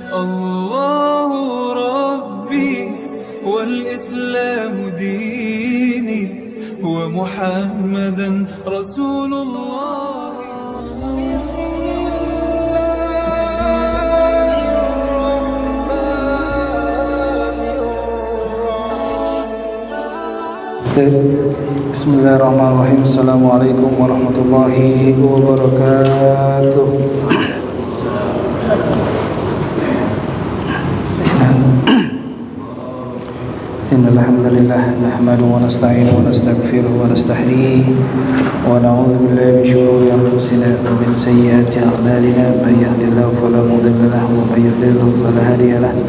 الله ربي والإسلام ديني ومحمدا رسول الله. Bismillahirrahmanirrahim. Assalamualaikum warahmatullahi wabarakatuh. Innal hamdalillah nahmaduhu wa nasta'inuhu wa nastaghfiruhu wa nastahdihi wa na'udzu billahi min shururi anfusina wa min sayyiati a'malina. May yahdihillahu fala mudilla lahu wa may yudlil fala hadiya lahu.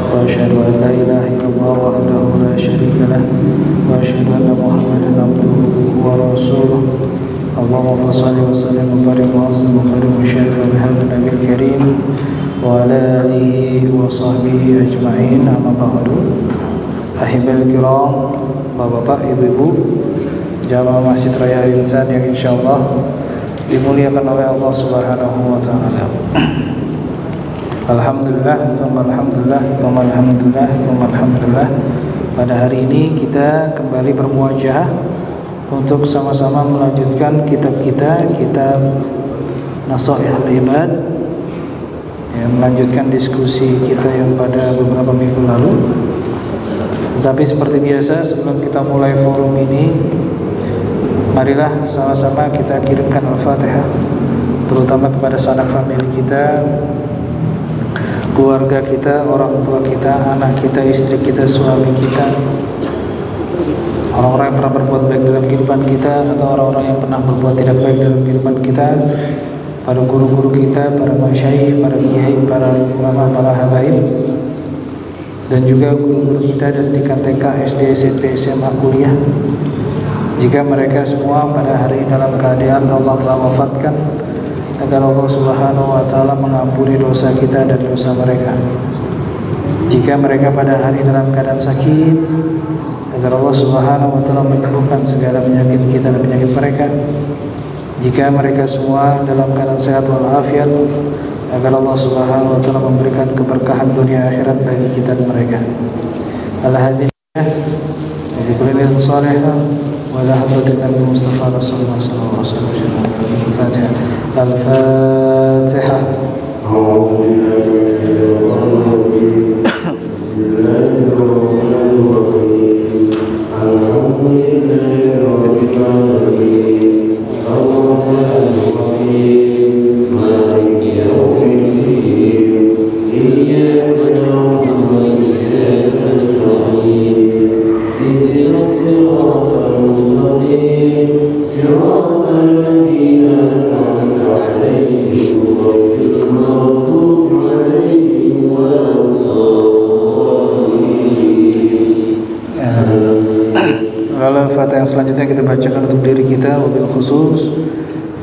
Wa asyhadu an la ilaha illallah wahdahu la syarika lahu wa asyhadu anna Muhammadan abduhu wa rasuluh. Allahumma shalli wa sallim wa barik wa azim wa karim wa syarif ala hadzal nabiyil karim wa ala alihi wa sahbihi ajma'in. Amma ba'du. Ahibal kiram, bapak-bapak, ibu-ibu, jamaah Masjid Raya Al-Insan yang insyaallah dimuliakan oleh Allah Subhanahu wa taala. Alhamdulillah, thumma alhamdulillah, thumma alhamdulillah, thumma alhamdulillah. Pada hari ini kita kembali bermuajah untuk sama-sama melanjutkan kitab kita, kitab Nasaihul Ibad, melanjutkan diskusi kita yang pada beberapa minggu lalu. Tetapi seperti biasa, sebelum kita mulai forum ini, marilah sama-sama kita kirimkan Al-Fatihah, terutama kepada sanak famili kita, keluarga kita, orang tua kita, anak kita, istri kita, suami kita, orang-orang yang pernah berbuat baik dalam kehidupan kita atau orang-orang yang pernah berbuat tidak baik dalam kehidupan kita, para guru-guru kita, para masyayikh, para kiai, para ulama, para habaib, dan juga guru-guru kita dari tingkat TK, SD, SMP, SMA, kuliah. Jika mereka semua pada hari dalam keadaan Allah telah wafatkan, agar Allah Subhanahu wa taala mengampuni dosa kita dan dosa mereka. Jika mereka pada hari dalam keadaan sakit, agar Allah Subhanahu wa taala menyembuhkan segala penyakit kita dan penyakit mereka. Jika mereka semua dalam keadaan sehat walafiat, agar Allah Subhanahu wa taala memberikan keberkahan dunia akhirat bagi kita dan mereka. Alhamdulillah wa bi kulli niyatin salihah wa la hadratin Nabi Mustafa Rasulullah sallallahu alaihi wasallam. Al-Fatihah. Al-Fatihah. Fatihah yang selanjutnya kita bacakan untuk diri kita, wabil khusus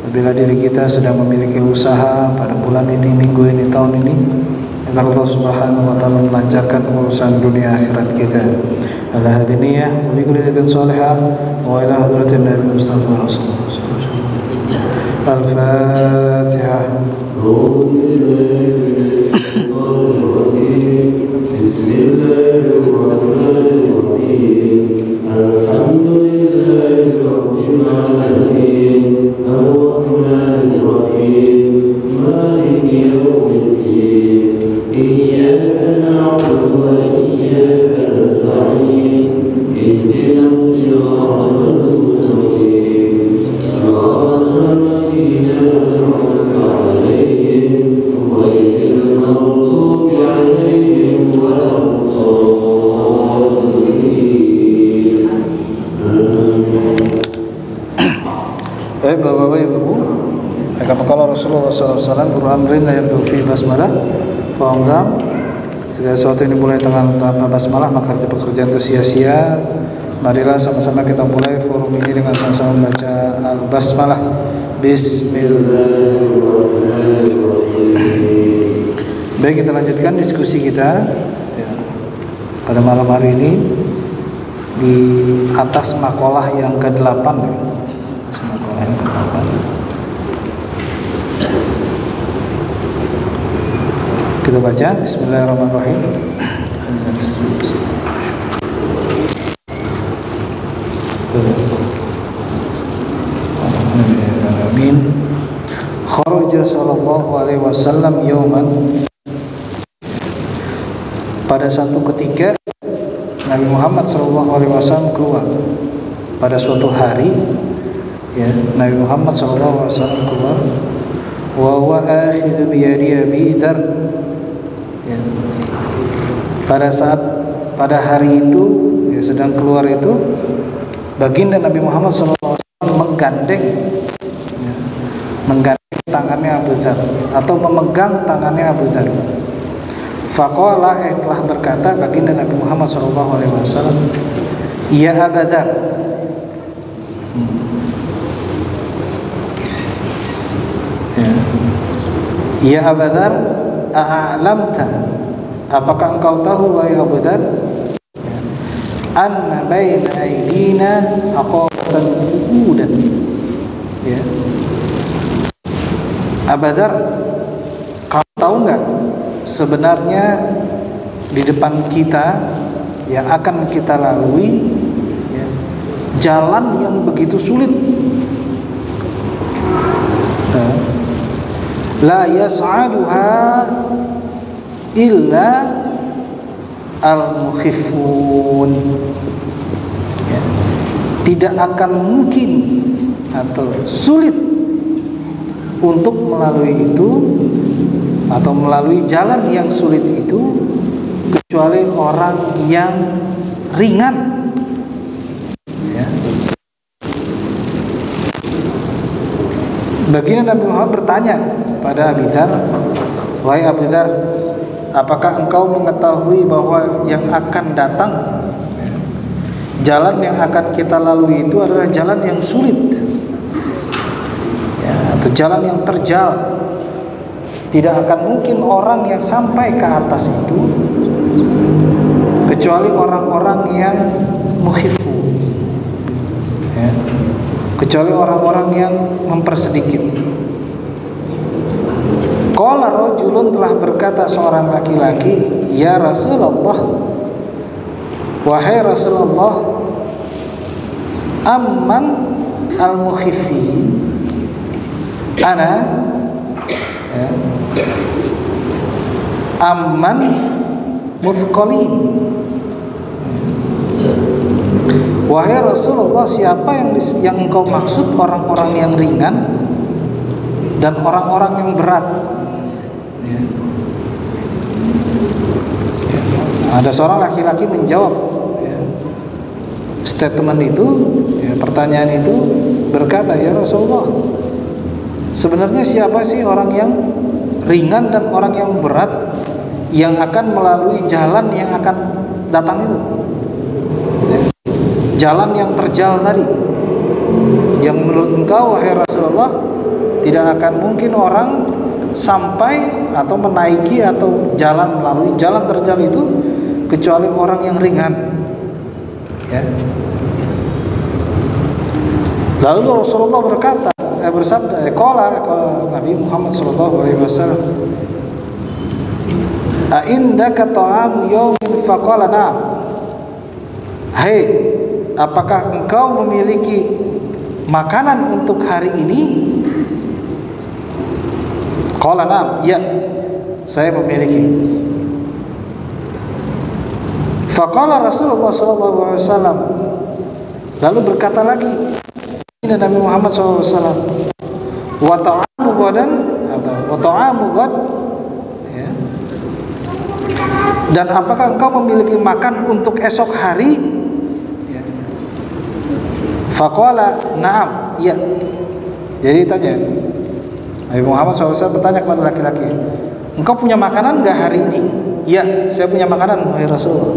apabila diri kita sedang memiliki usaha pada bulan ini, minggu ini, tahun ini, agar Allah Subhanahu wa taala melancarkan urusan dunia akhirat kita. Ala hadiniyah wa bi kulli niyatin salihah wa ila hadratin Nabi Mustafa Rasulullah sallallahu alaihi wasallam. Al-Fatihah. Baik bapak-bapak, ibu-ibu, kala Rasulullah SAW guru amrin la yabdu fi basmalah fa'amdam. Segala sesuatu ini mulai tanpa basmalah maka pekerjaan itu sia-sia. Marilah sama-sama kita mulai forum ini dengan sama-sama membaca al-basmalah. Bismillahirrahmanirrahim. Baik, kita lanjutkan diskusi kita pada malam hari ini di atas makalah yang ke-8. Kita baca Bismillahirrahmanirrahim. Amin. Kharaja sallallahu alaihi wasallam yauman. Pada satu ketika Nabi Muhammad sallallahu alaihi wasallam keluar. Pada suatu hari ya, Nabi Muhammad sallallahu alaihi wasallam keluar. Wa huwa akhidhu bi yadi Abi Dzar. Ya. Pada hari itu ya, sedang keluar itu, baginda Nabi Muhammad SAW menggandeng tangannya Abu Dzar atau memegang tangannya Abu Dzar. Faqala, telah berkata baginda Nabi Muhammad SAW, ya Abu Dzar, ya Abu Dzar, a'lamta, apakah engkau tahu wahai Abu Dzar, anna baina aydina aqwatan uqudan. Ya. Abu Dzar, kamu tahu enggak sebenarnya di depan kita yang akan kita lalui ya, jalan yang begitu sulit. La yas'aduha illa al-mukhifun. Ya. Tidak akan mungkin atau sulit untuk melalui itu atau melalui jalan yang sulit itu kecuali orang yang ringan. Ya. Baginda Nabi Muhammad bertanya pada Abi Dzar, wahai Abi Dzar, apakah engkau mengetahui bahwa yang akan datang, jalan yang akan kita lalui itu adalah jalan yang sulit ya, atau jalan yang terjal. Tidak akan mungkin orang yang sampai ke atas itu kecuali orang-orang yang muhifu ya, kecuali orang-orang yang mempersedikit. Qala rajulun, telah berkata seorang laki-laki, ya Rasulullah, wahai Rasulullah, amman al-mukhifin ana ya, amman muthqalin. Wahai Rasulullah, siapa yang engkau maksud orang-orang yang ringan dan orang-orang yang berat? Ya. Ya. Ada seorang laki-laki menjawab ya, statement itu ya, pertanyaan itu, berkata, ya Rasulullah, sebenarnya siapa sih orang yang ringan dan orang yang berat yang akan melalui jalan yang akan datang itu ya, jalan yang terjal tadi, yang menurut engkau wahai Rasulullah tidak akan mungkin orang sampai atau menaiki atau jalan melalui jalan terjal itu kecuali orang yang ringan ya. Lalu Rasulullah berkata, bersabda, qala Nabi Muhammad sallallahu alaihi wasallam, a indaka ta'am yawmin? Faqala na'am. Hai, apakah engkau memiliki makanan untuk hari ini? Qala na'am, ya, saya memiliki. Faqala Rasulullah sallallahu alaihi wasallam, lalu berkata lagi Nabi Muhammad SAW, wa ta'amu ghadan atau wa ta'amu ghad ya. Dan apakah engkau memiliki makan untuk esok hari? Ya. Faqala na'am, ya. Jadi tanya Nabi Muhammad SAW bertanya kepada laki-laki, engkau punya makanan enggak hari ini? Ya, saya punya makanan wahai Rasulullah.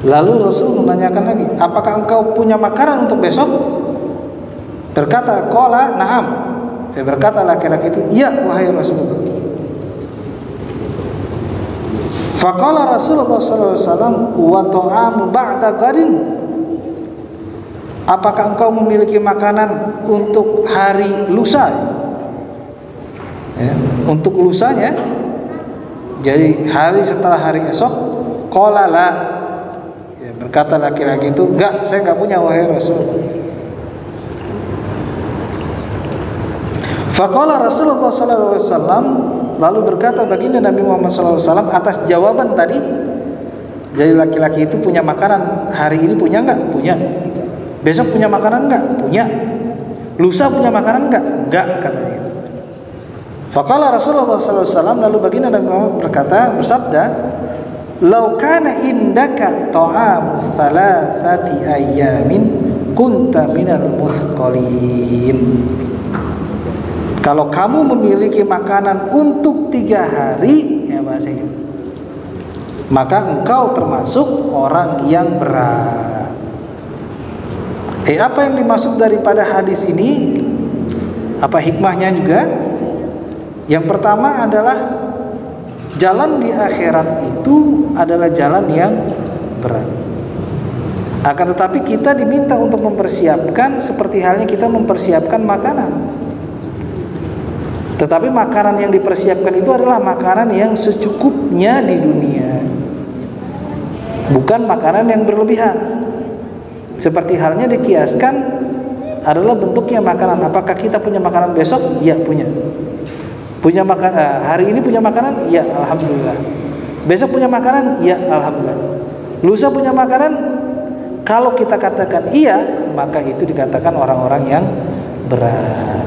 Lalu Rasul menanyakan lagi, apakah engkau punya makanan untuk besok? Berkata, qala na'am. Berkata laki-laki itu, iya wahai Rasulullah. Faqala Rasulullah sallallahu alaihi wasallam, wa ta'amu ba'da ghadin. Apakah engkau memiliki makanan untuk hari lusa? Ya, untuk lusanya. Jadi hari setelah hari esok, qala la, ya, berkata laki-laki itu, enggak, saya enggak punya wahai Rasul. Faqala Rasulullah sallallahu alaihi wasallam, lalu berkata baginda Nabi Muhammad sallallahu alaihi wasallam atas jawaban tadi. Jadi laki-laki itu punya makanan, hari ini punya enggak? Punya. Besok punya makanan enggak? Punya. Lusa punya makanan enggak? Enggak, katanya. Faqala Rasulullah sallallahu alaihi wasallam, lalu baginda Nabi Muhammad bersabda, "Lau kana indaka ta'amu thalathati ayyamin kunta minal muthqalin." Kalau kamu memiliki makanan untuk 3 hari, ya bahasanya, maka engkau termasuk orang yang berat. Apa yang dimaksud daripada hadis ini? Apa hikmahnya juga? Yang pertama adalah jalan di akhirat itu adalah jalan yang berat. Akan tetapi kita diminta untuk mempersiapkan seperti halnya kita mempersiapkan makanan. Tetapi makanan yang dipersiapkan itu adalah makanan yang secukupnya di dunia, bukan makanan yang berlebihan. Seperti halnya dikiaskan adalah bentuknya makanan. Apakah kita punya makanan besok? Ya, punya. Punya makanan hari ini, punya makanan? Ya, alhamdulillah. Besok punya makanan? Ya, alhamdulillah. Lusa punya makanan? Kalau kita katakan iya, maka itu dikatakan orang-orang yang berat.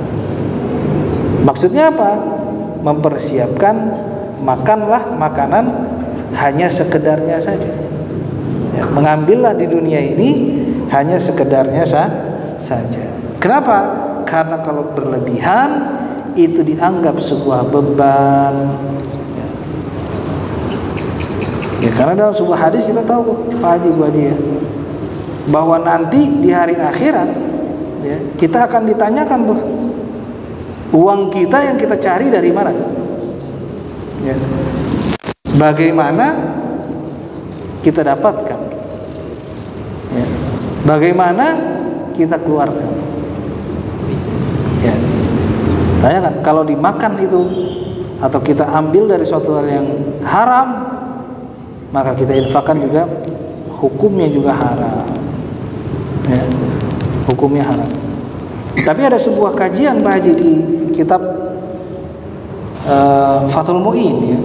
Maksudnya apa? Mempersiapkan, makanlah makanan hanya sekedarnya saja. Ya, mengambillah di dunia ini hanya sekedarnya saja. Kenapa? Karena kalau berlebihan itu dianggap sebuah beban. Ya, karena dalam sebuah hadis kita tahu, Pak Haji, Bu Haji, ya, bahwa nanti di hari akhirat, ya, kita akan ditanyakan tuh, uang kita yang kita cari dari mana? Ya. Bagaimana kita dapatkan? Ya. Bagaimana kita keluarkan? Ya. Tanyakan, kalau dimakan itu atau kita ambil dari suatu hal yang haram, maka kita infakkan juga, hukumnya juga haram. Ya. Hukumnya haram. Tapi ada sebuah kajian Pak Haji di kitab Fathul Mu'in, ya,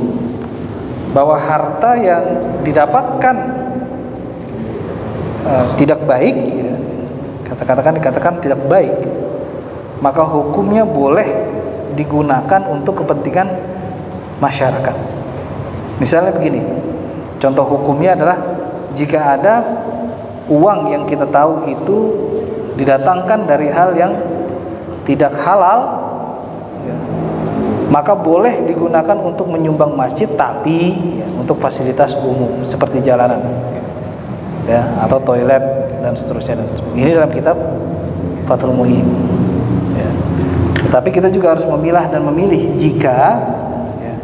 bahwa harta yang didapatkan tidak baik, ya, dikatakan tidak baik, maka hukumnya boleh digunakan untuk kepentingan masyarakat. Misalnya begini, contoh hukumnya adalah jika ada uang yang kita tahu itu didatangkan dari hal yang tidak halal, ya, maka boleh digunakan untuk menyumbang masjid, tapi ya, untuk fasilitas umum seperti jalanan, ya, atau toilet dan seterusnya. Ini dalam kitab Fathul Mu'in. Ya. Tetapi kita juga harus memilah dan memilih jika, ya,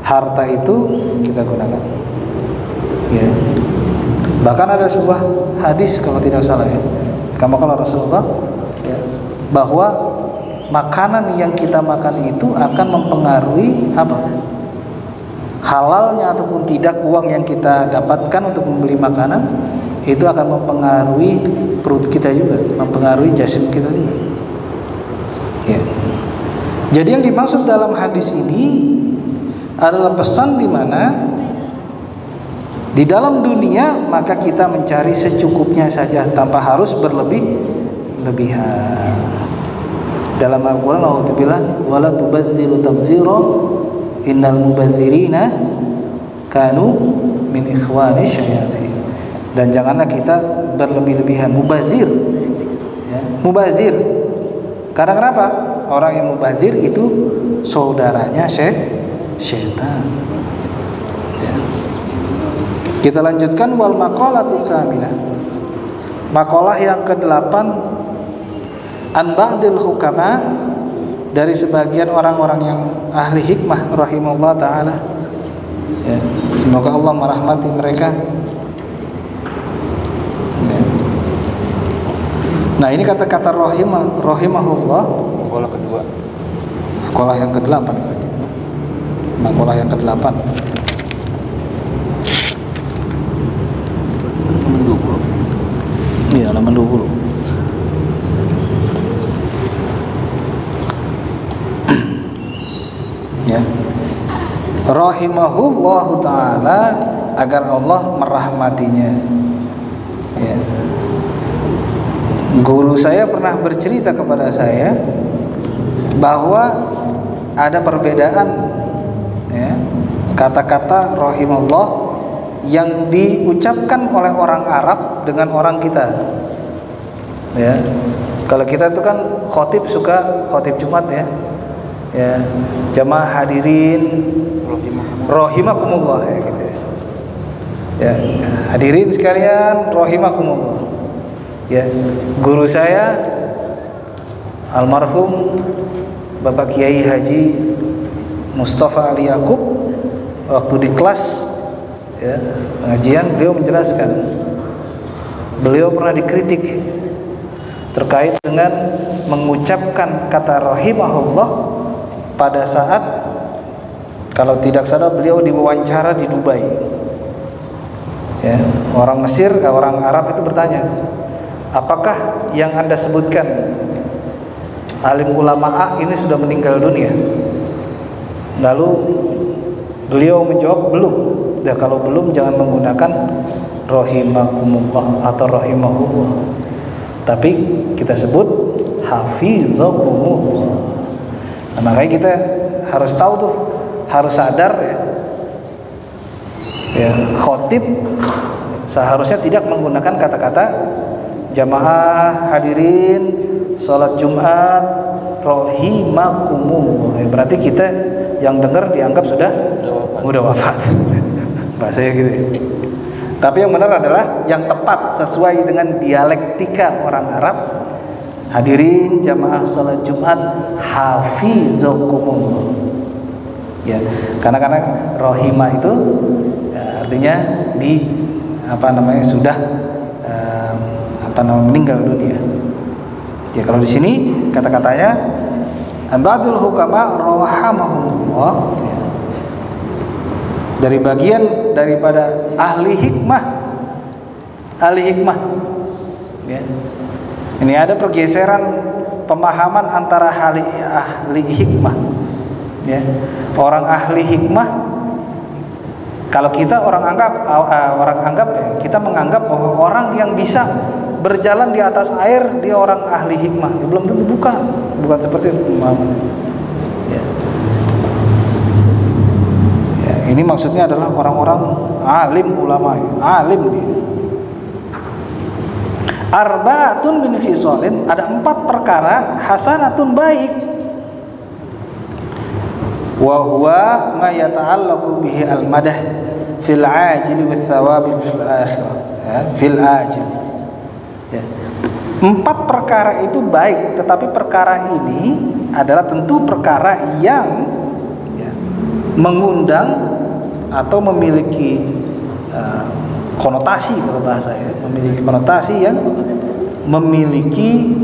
harta itu kita gunakan. Ya. Bahkan ada sebuah hadis kalau tidak salah, ya, kama qala Rasulullah, ya, bahwa makanan yang kita makan itu akan mempengaruhi apa? Halalnya ataupun tidak uang yang kita dapatkan untuk membeli makanan itu akan mempengaruhi perut kita juga, mempengaruhi jasad kita juga. Ya. Jadi yang dimaksud dalam hadis ini adalah pesan di mana di dalam dunia maka kita mencari secukupnya saja tanpa harus berlebihan. Dalam Al-Qur'an Allah bilang wala tubadziru tabdzira innal mubadzirina kanu min ikhwani syayatin. Dan janganlah kita berlebih-lebihan, mubadzir, ya, mubadzir. Karena kenapa? Orang yang mubadzir itu saudaranya syaitan. Ya. Kita lanjutkan wal maqalatu tsaminah. Maqalah yang ke-8 an ba'dil hukama, dari sebagian orang-orang yang ahli hikmah rahimahullah taala. Ya, semoga Allah merahmati mereka. Ya. Nah, ini kata-kata rahimahullah, maqalah kedua. Maqalah yang ke-8. Maqalah yang ke-8. Iya, halaman 20. Ya. Rahimahullahu ta'ala, agar Allah merahmatinya. Ya. Guru saya pernah bercerita kepada saya bahwa ada perbedaan, ya, kata-kata rahimahullah yang diucapkan oleh orang Arab dengan orang kita. Ya. Kalau kita itu kan khotib suka khotib Jumat, ya. Ya, jamaah hadirin rahimakumullah, ya gitu. Ya, hadirin sekalian rahimakumullah. Ya, guru saya almarhum Bapak Kiai Haji Mustafa Ali Yakub, waktu di kelas, ya, pengajian, beliau menjelaskan, beliau pernah dikritik terkait dengan mengucapkan kata rahimahullah pada saat, kalau tidak salah, beliau diwawancara di Dubai. Ya, orang Mesir, orang Arab itu bertanya, apakah yang Anda sebutkan alim ulama A ini sudah meninggal dunia? Lalu beliau menjawab, belum. Ya, kalau belum jangan menggunakan rahimakumullah atau rahimahullah, tapi kita sebut hafizakumullah. Nah, makanya kita harus tahu tuh, harus sadar, ya. Ya, khotib seharusnya tidak menggunakan kata-kata jamaah hadirin sholat Jumat rahimakumullah. Ya, berarti kita yang dengar dianggap sudah wafat. Bahasanya gitu. Tapi yang benar adalah yang tepat sesuai dengan dialektika orang Arab. Hadirin jamaah sholat Jumat hafizakumullah. Ya, karena rohimah itu, ya, artinya sudah meninggal dunia. Ya, kalau di sini kata-katanya ambadul hukama rahamahumullah, ya, dari bagian daripada ahli hikmah, ya. Ini ada pergeseran pemahaman antara ahli hikmah, ya. Orang ahli hikmah, kalau kita orang anggap, ya, kita menganggap bahwa orang yang bisa berjalan di atas air dia orang ahli hikmah. Ya, belum tentu, bukan seperti itu pemahaman. Ya. Ya, ini maksudnya adalah orang-orang alim, ulama, alim dia. Arba'atun min fisolin, ada 4 perkara hasanatun baik. Wa huwa ma yata'allaqu bihi al-madah fil ajil wa thawabi fil akhirah. Ya, fil ajil. Ya. 4 perkara itu baik, tetapi perkara ini adalah tentu perkara yang, ya, mengundang atau memiliki konotasi, kalau bahasa, ya, memiliki konotasi yang memiliki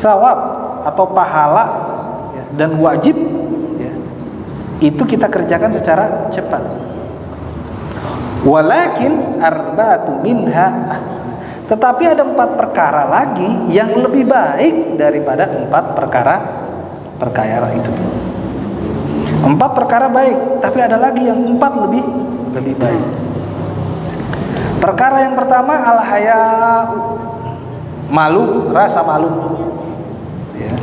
thawab atau pahala, ya, dan wajib, ya, itu kita kerjakan secara cepat. Walakin arba'atu minha ahsan, tetapi ada 4 perkara lagi yang lebih baik daripada 4 perkara itu. 4 perkara baik, tapi ada lagi yang 4 lebih baik. Perkara yang pertama al-haya'u, malu, rasa malu. Ya.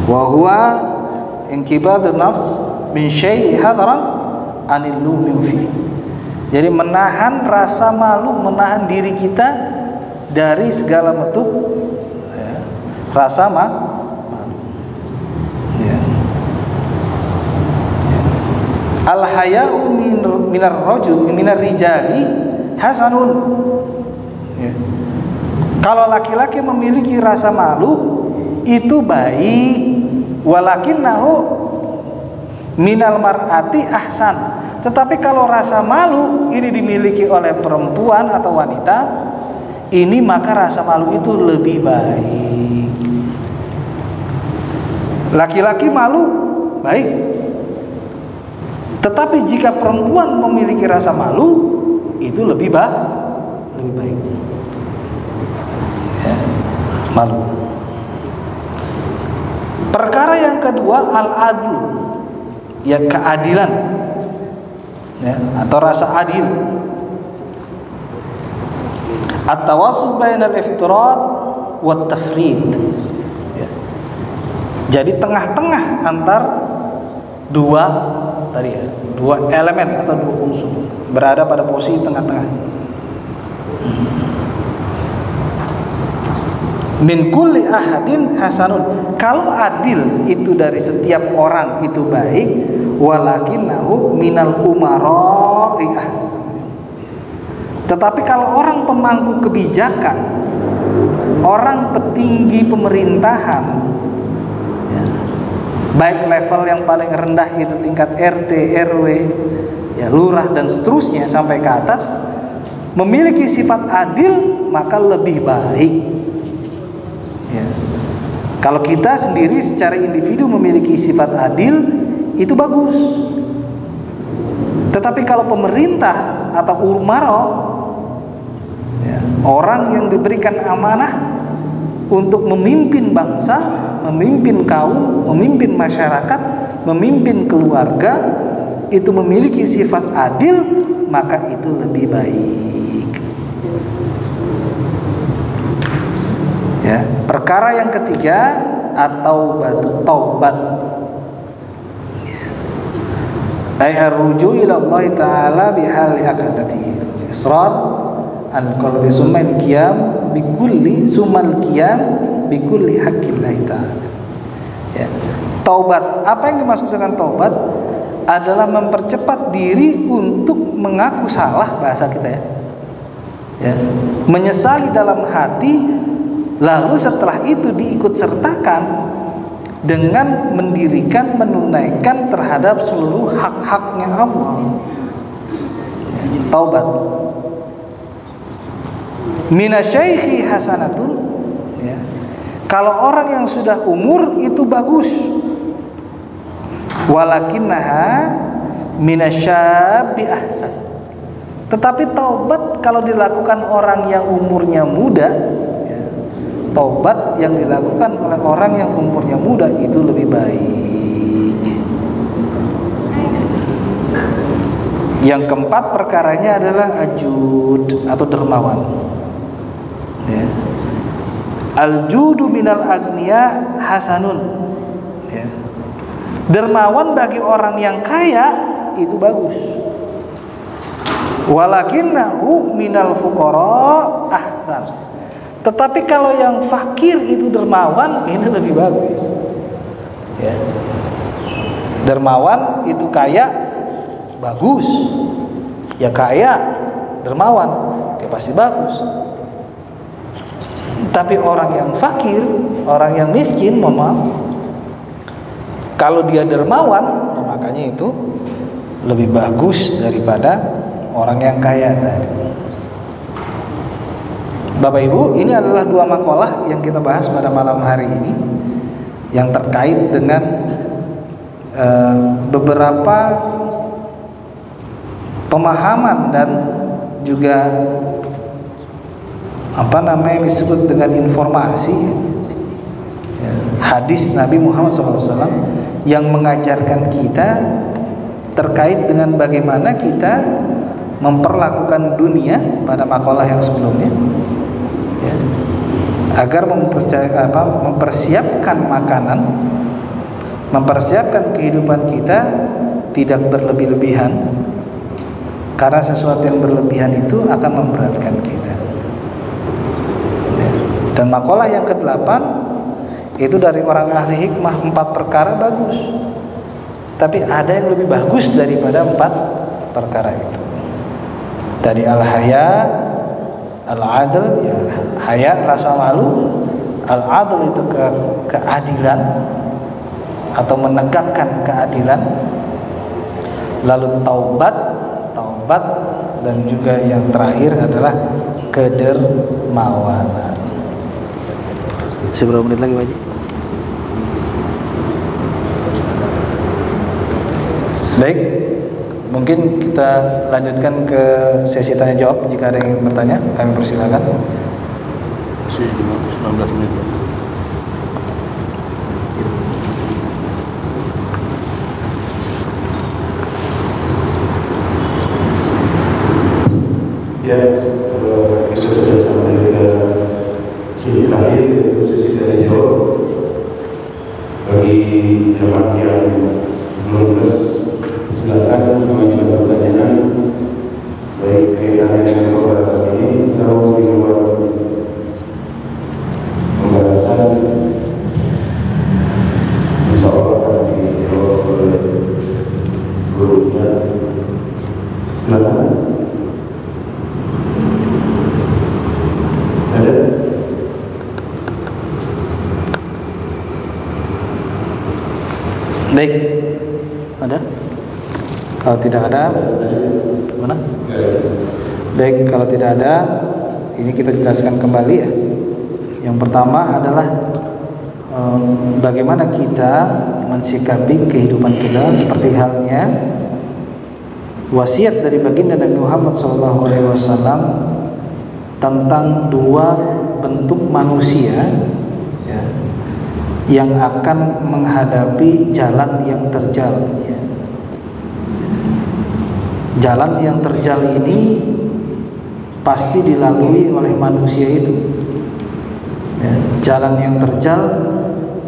Wa huwa inkibadun nafs min syai'i hadran anil lumin fi. Jadi menahan rasa malu, menahan diri kita dari segala bentuk, ya, rasa malu. Ya. Al-haya'u minar rajul minar rijali hasanun. Ya. Kalau laki-laki memiliki rasa malu itu baik, walakinnahu minal mar'ati ahsan. Tetapi kalau rasa malu ini dimiliki oleh perempuan atau wanita, ini maka rasa malu itu lebih baik. Laki-laki malu baik, tetapi jika perempuan memiliki rasa malu itu lebih lebih baik. Ya, malu. Perkara yang kedua al-adl, ya keadilan, ya, atau rasa adil. At-tawassut bainal iftirat wat tafrid. Ya. Jadi tengah-tengah antar dua tadi ya, dua elemen atau dua unsur, berada pada posisi tengah-tengah. Min kulli ahadin hasanun. Kalau adil itu dari setiap orang itu baik, walakinnahu minal umara'i ahsan. Tetapi kalau orang pemangku kebijakan, orang petinggi pemerintahan, ya, baik level yang paling rendah itu tingkat RT, RW, ya, lurah dan seterusnya sampai ke atas, memiliki sifat adil, maka lebih baik. Ya. Kalau kita sendiri secara individu memiliki sifat adil, itu bagus. Tetapi kalau pemerintah atau umaro, ya, orang yang diberikan amanah untuk memimpin bangsa, memimpin kaum, memimpin masyarakat, memimpin keluarga, itu memiliki sifat adil, maka itu lebih baik. Ya, perkara yang ketiga atau taubat. Ay ar-ruju' ila Allah Ta'ala bihal aqdati. Israr al-qalbi summa al-qiyam bikulli sumal qiyam bikulli haqqillah ta'ala. Ya. Taubat, apa yang dimaksud dengan taubat? Adalah mempercepat diri untuk mengaku salah, bahasa kita ya. Ya. Menyesali dalam hati, lalu setelah itu diikut sertakan dengan mendirikan, menunaikan terhadap seluruh hak-haknya Allah. Ya, taubat. Minasyaikhi hasanatun. Ya. Kalau orang yang sudah umur itu bagus. Walakinnaha minasyabbi ahsan. Tetapi taubat kalau dilakukan orang yang umurnya muda, ya, taubat yang dilakukan oleh orang yang umurnya muda itu lebih baik. Yang keempat perkaranya adalah ajud atau dermawan. Ya. Al-judu minal agniya hasanun. Ya. Dermawan bagi orang yang kaya itu bagus. Walakinnahu minal fuqara ahsan. Tetapi kalau yang fakir itu dermawan, ini lebih bagus. Ya. Dermawan itu kaya, bagus. Ya kaya, dermawan, ya pasti bagus. Tapi orang yang fakir, orang yang miskin, kalau dia dermawan, makanya itu lebih bagus daripada orang yang kaya tadi. Bapak Ibu, ini adalah dua makalah yang kita bahas pada malam hari ini, yang terkait dengan beberapa pemahaman dan juga yang disebut dengan informasi, ya, hadis Nabi Muhammad SAW yang mengajarkan kita terkait dengan bagaimana kita memperlakukan dunia pada makalah yang sebelumnya, ya, agar mempersiapkan makanan, mempersiapkan kehidupan kita tidak berlebih-lebihan, karena sesuatu yang berlebihan itu akan memberatkan kita. Dan makalah yang ke-8 itu dari orang ahli hikmah, 4 perkara bagus, tapi ada yang lebih bagus daripada 4 perkara itu. Dari al-haya, al-adl, ya, haya rasa malu, al-adl itu keadilan atau menegakkan keadilan, lalu taubat, dan juga yang terakhir adalah kedermawanan. Seberapa menit lagi Pak Haji? Baik, Mungkin kita lanjutkan ke sesi tanya jawab. Jika ada yang ingin bertanya, kami persilakan. Masih 19 menit. Ya, kita sudah sampai ke sesi terakhir, yaitu sesi tanya jawab. Bagi jemaah yang belum lulus, silakan mengajukan pertanyaan baik kaitannya dengan pembahasan ini atau di luar pembahasan. Insya Allah akan dijawab oleh gurunya. Silakan. Ada? Baik, ada? Kalau tidak ada, mana? Baik, kalau tidak ada, ini kita jelaskan kembali ya. Yang pertama adalah bagaimana kita mensikapi kehidupan kita, seperti halnya wasiat dari baginda Nabi Muhammad SAW tentang dua bentuk manusia ya, yang akan menghadapi jalan yang terjal ya. Jalan yang terjal ini pasti dilalui oleh manusia itu ya. Jalan yang terjal,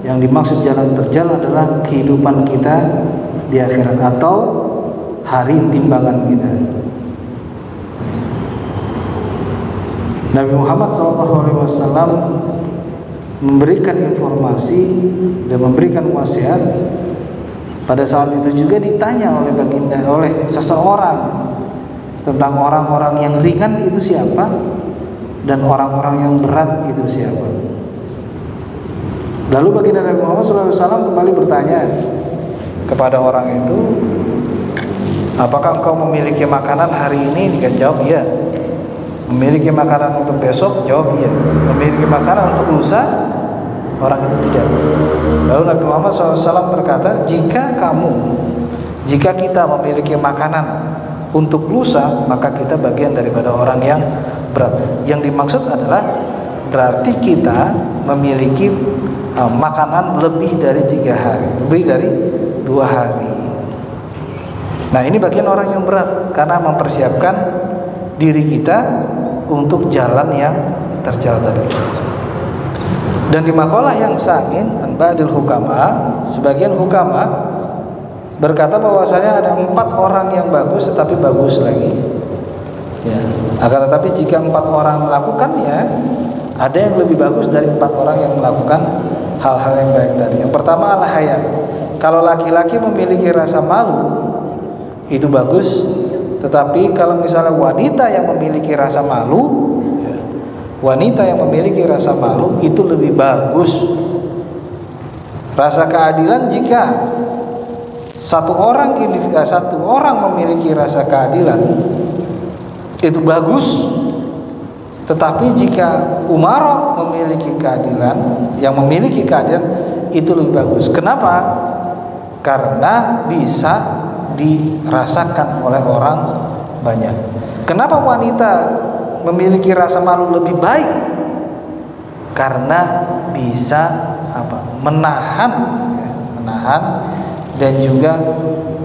yang dimaksud jalan terjal adalah kehidupan kita di akhirat atau hari timbangan kita. Nabi Muhammad SAW memberikan informasi dan memberikan wasiat. Pada saat itu juga ditanya oleh baginda, oleh seseorang tentang orang-orang yang ringan itu siapa dan orang-orang yang berat itu siapa. Lalu baginda Nabi Muhammad SAW kembali bertanya kepada orang itu, apakah engkau memiliki makanan hari ini? Dia jawab iya. Memiliki makanan untuk besok? Jawab iya. Memiliki makanan untuk lusa? Orang itu tidak. Lalu Nabi Muhammad SAW berkata, jika kita memiliki makanan untuk lusa, maka kita bagian daripada orang yang berat. Yang dimaksud adalah berarti kita memiliki makanan lebih dari 3 hari, lebih dari 2 hari. Nah, ini bagian orang yang berat karena mempersiapkan diri kita untuk jalan yang terjal tadi. Dan di makalah yang samin Ba'dil Hukama, sebagian hukama berkata bahwasanya ada 4 orang yang bagus tetapi bagus lagi ya. Akan tetapi jika 4 orang melakukannya, ada yang lebih bagus dari 4 orang yang melakukan hal-hal yang baik tadi. Yang pertama al-haya. Kalau laki-laki memiliki rasa malu, itu bagus. Tetapi kalau misalnya wanita yang memiliki rasa malu, wanita yang memiliki rasa malu itu lebih bagus. Rasa keadilan, jika satu orang memiliki rasa keadilan itu bagus. Tetapi jika umara memiliki keadilan, yang memiliki keadilan itu lebih bagus. Kenapa? Karena bisa dirasakan oleh orang banyak. Kenapa wanita memiliki rasa malu lebih baik? Karena bisa menahan dan juga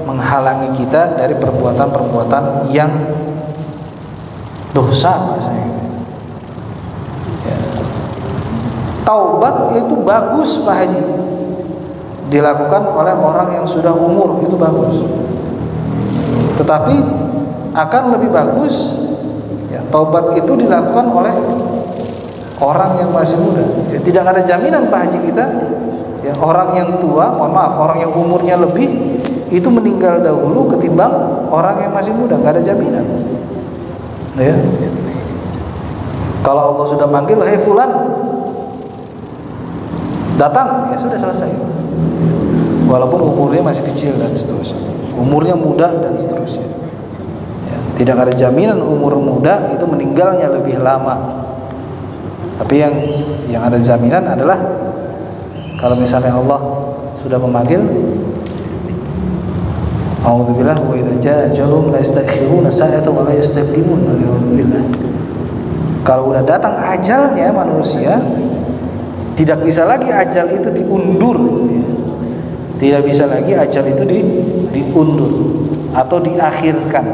menghalangi kita dari perbuatan-perbuatan yang dosa bahasanya. Ya. Taubat itu bagus Pak Haji, dilakukan oleh orang yang sudah umur, itu bagus. Tetapi akan lebih bagus ya, taubat itu dilakukan oleh orang yang masih muda ya. Tidak ada jaminan Pak Haji kita ya, orang yang tua, orang yang umurnya lebih itu meninggal dahulu ketimbang orang yang masih muda. Nggak ada jaminan ya. Kalau Allah sudah manggil, hei fulan, datang, ya sudah selesai. Walaupun umurnya masih kecil dan seterusnya, umurnya muda dan seterusnya ya, tidak ada jaminan umur muda itu meninggalnya lebih lama. Tapi yang ada jaminan adalah kalau misalnya Allah sudah memanggil, A'udzubillah wa idza jaa ajaluhum la yastakhiruna sa'atan wa la yastaqdimun. A'udzubillah. Kalau udah datang ajalnya manusia, tidak bisa lagi ajal itu diundur. Tidak bisa lagi ajal itu diundur atau diakhirkan.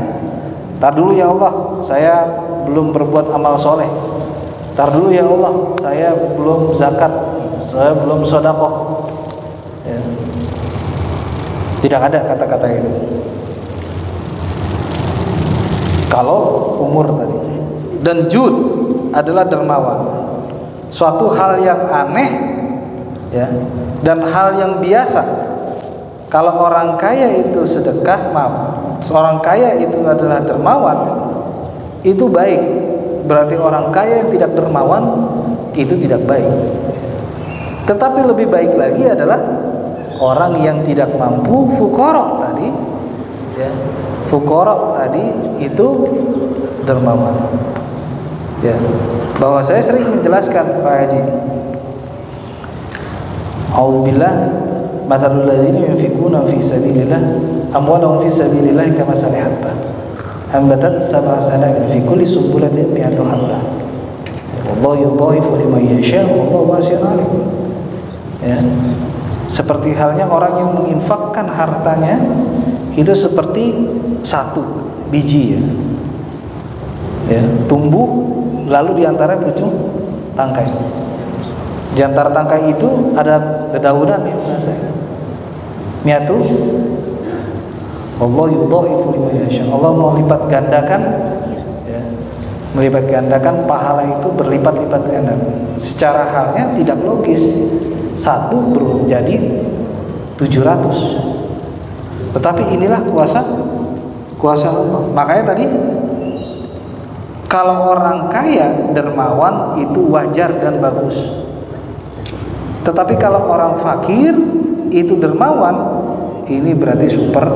Tar dulu ya Allah, saya belum berbuat amal soleh. Tar dulu ya Allah, saya belum zakat, saya belum sedekah. Ya. Tidak ada kata-kata itu. Kalau umur tadi. Dan jud adalah dermawan. Suatu hal yang aneh, ya, dan hal yang biasa. Kalau orang kaya itu sedekah, maaf, seorang kaya itu adalah dermawan, itu baik. Berarti orang kaya yang tidak dermawan itu tidak baik. Tetapi lebih baik lagi adalah orang yang tidak mampu, fuqara tadi, ya, fuqara tadi itu dermawan. Ya, bahwa saya sering menjelaskan Pak Haji. A'udzubillah, mathalul ladzina yunfiquna fi sabilillah amwalahum fi sabilillah kamathali habbah ambatat sab'a sanabil fi kulli sunbulatin mi'atu habbah wallahu yudha'ifu liman yasha' wallahu wasi'un 'alim. Ya. Seperti halnya orang yang menginfakkan hartanya itu seperti satu biji, ya. Ya, tumbuh lalu diantara 7 tangkai. Di antara tangkai itu ada dedaunan, ya bahasanya. Miatu Allah yudha'ifu liman yasha. Allah melipat gandakan, ya, melipat gandakan pahala itu berlipat-lipat ganda. Secara halnya tidak logis. Satu menjadi 700. Tetapi inilah kuasa Allah. Makanya tadi kalau orang kaya dermawan itu wajar dan bagus. Tetapi kalau orang fakir itu dermawan, ini berarti super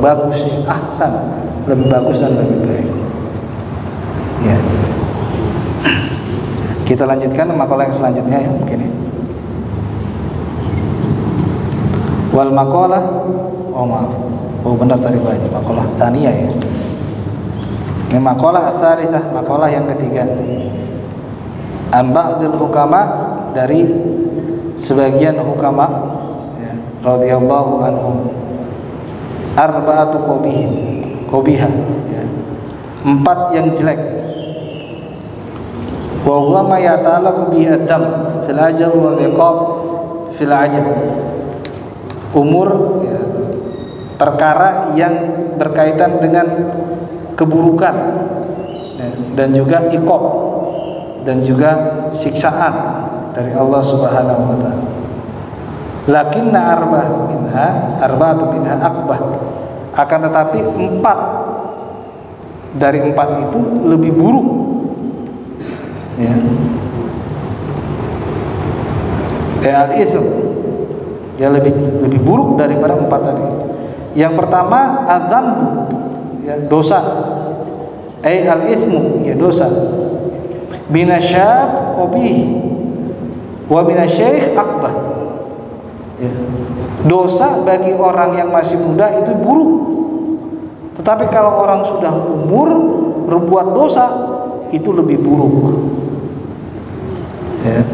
bagus, ya. Ahsan, lebih bagus dan lebih baik. Ya. Kita lanjutkan makalah yang selanjutnya, ya, mungkin ya. Wal maqalah, oh maaf, oh benar tadi banyak makalah tsaniyah, ya. Ini makalah ats-tsalitsah, makalah yang ketiga. An ba'dil hukama, dari sebagian hukama, ya, radhiyallahu anhum. Arba'atu qabiha, ya. 4 yang jelek. Wa huwa ma yata'allaqu bi adzam fil ajal wal iqab fil ajal. Umur, ya, perkara yang berkaitan dengan keburukan, ya, dan juga iqab, dan juga siksaan dari Allah Subhanahu wa taala. Lakinna arba'atu minha akbah. Akan tetapi 4 dari 4 itu lebih buruk, ya. Al-itsm, ya, lebih buruk daripada 4 tadi. Yang pertama adzam, ya, dosa. Al-itsmu, ya, dosa. Binasyab qabih wa binasyaikh akbah, ya. Dosa bagi orang yang masih muda itu buruk. Tetapi kalau orang sudah umur berbuat dosa itu lebih buruk, ya.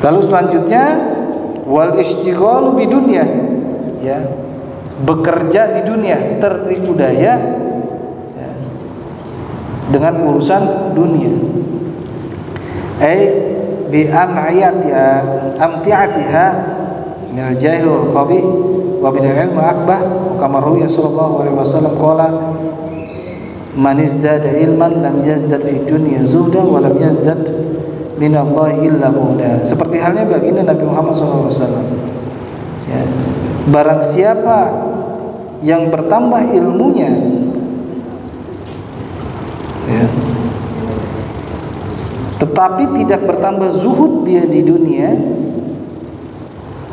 Lalu selanjutnya wal istighalu bidunya, ya, bekerja di dunia, tertipu daya, ya, dengan urusan dunia. Bi amti'atiha min al-jahil wal qabih wa min al-ilm akbah, kama ruwiya sallallahu alaihi wasallam qala man izdada ilman lam yazdad fi dunya zuhdan wa lam yazdad min Allah illa bu'da. Seperti halnya baginda Nabi Muhammad sallallahu alaihi wasallam, ya, barang siapa yang bertambah ilmunya, ya, tetapi tidak bertambah zuhud dia di dunia,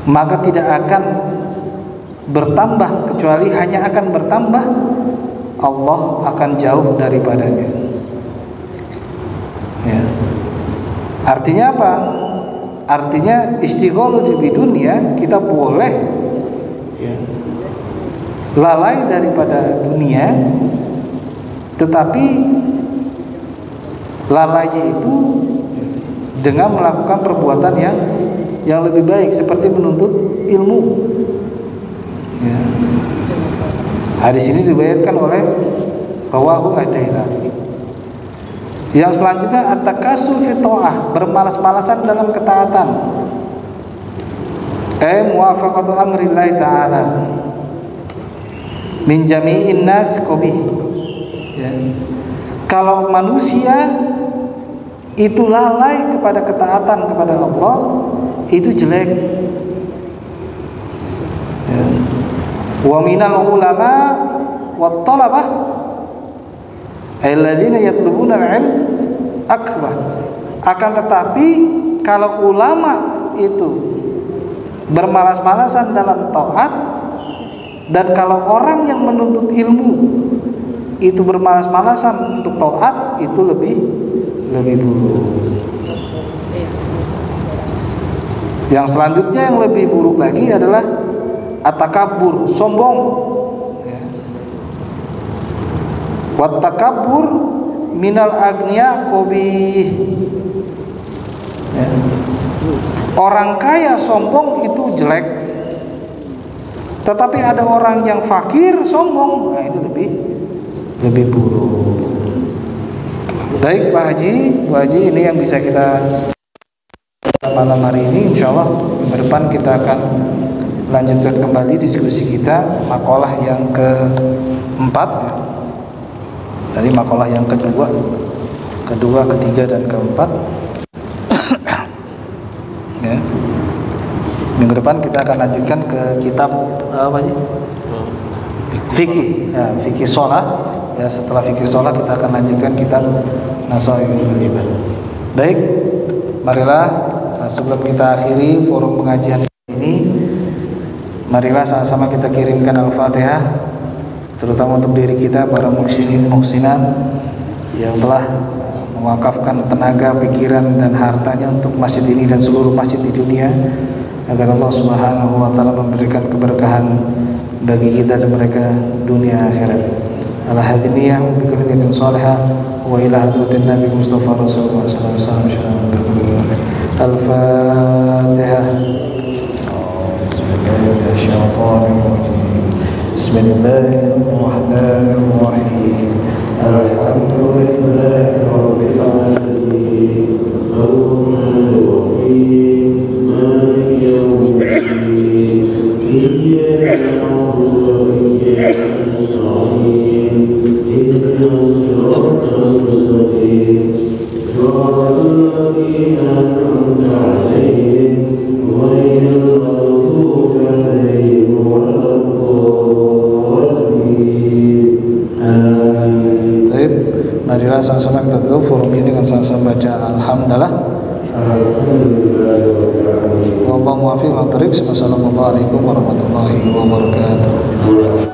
maka tidak akan bertambah, kecuali hanya akan bertambah, Allah akan jauh daripadanya, ya. Artinya apa? Artinya istighalu di dunia kita boleh, ya, lalai daripada dunia, tetapi lalainya itu dengan melakukan perbuatan yang lebih baik seperti menuntut ilmu. Ya. Hadis ini diriwayatkan oleh rawahu ad-Dailami. Yang selanjutnya at-takasul fi ta'ah, bermalas-malasan dalam ketaatan. Muwafaqatu amrillahi ta'ala min jami'in nas qabih. Ya. Kalau manusia itu lalai kepada ketaatan kepada Allah, itu jelek. Ya. Wa minal ulama wat talabah alladzina yatlubuna al-'ilm akbar. Akan tetapi kalau ulama itu bermalas-malasan dalam taat, dan kalau orang yang menuntut ilmu itu bermalas-malasan untuk taat, itu lebih buruk. Yang selanjutnya yang lebih buruk lagi adalah at-takabbur, sombong. Wat takabbur minal agniya qabih. Orang kaya sombong itu jelek. Tetapi ada orang yang fakir sombong, nah ini lebih buruk. Baik Pak Haji, ini yang bisa kita malam hari ini. Insyaallah minggu depan kita akan lanjutkan kembali diskusi kita makalah yang keempat, dari makalah yang kedua, ketiga dan keempat. Ya. Minggu depan kita akan lanjutkan ke kitab apa sih? Fikih, ya, fikih sholat. Ya, setelah fikih sholat kita akan lanjutkan kitab Nasaihul Ibadah. Baik, marilah sebelum kita akhiri forum pengajian ini, marilah sama-sama kita kirimkan Al-Fatihah, terutama untuk diri kita, para muhsinin muhsinat yang telah mewakafkan tenaga, pikiran dan hartanya untuk masjid ini dan seluruh masjid di dunia, agar Allah Subhanahu wa taala memberikan keberkahan bagi kita dan mereka dunia akhirat. Ala hadiniyah bi kulli niyatin salihah wa ila hadratin Nabi Mustafa Rasulullah sallallahu alaihi wasallam. Al-Fatihah. Bismillahirrahmanirrahim. Alhamdulillahi rabbil alamin. Ar-Rahmanir-Rahim. Maliki yaumiddin. Iyyaka na'budu wa iyyaka nasta'in. Ihdinas siratal mustaqim. Siratal ladzina an'amta 'alaihim ghairil maghdubi 'alaihim waladdallin. Baik, marilah sama-sama kita tutup forum ini dengan sama-sama baca Alhamdulillah. Wallahu muwaffiq wa tariq. Wassalamualaikum warahmatullahi wabarakatuh.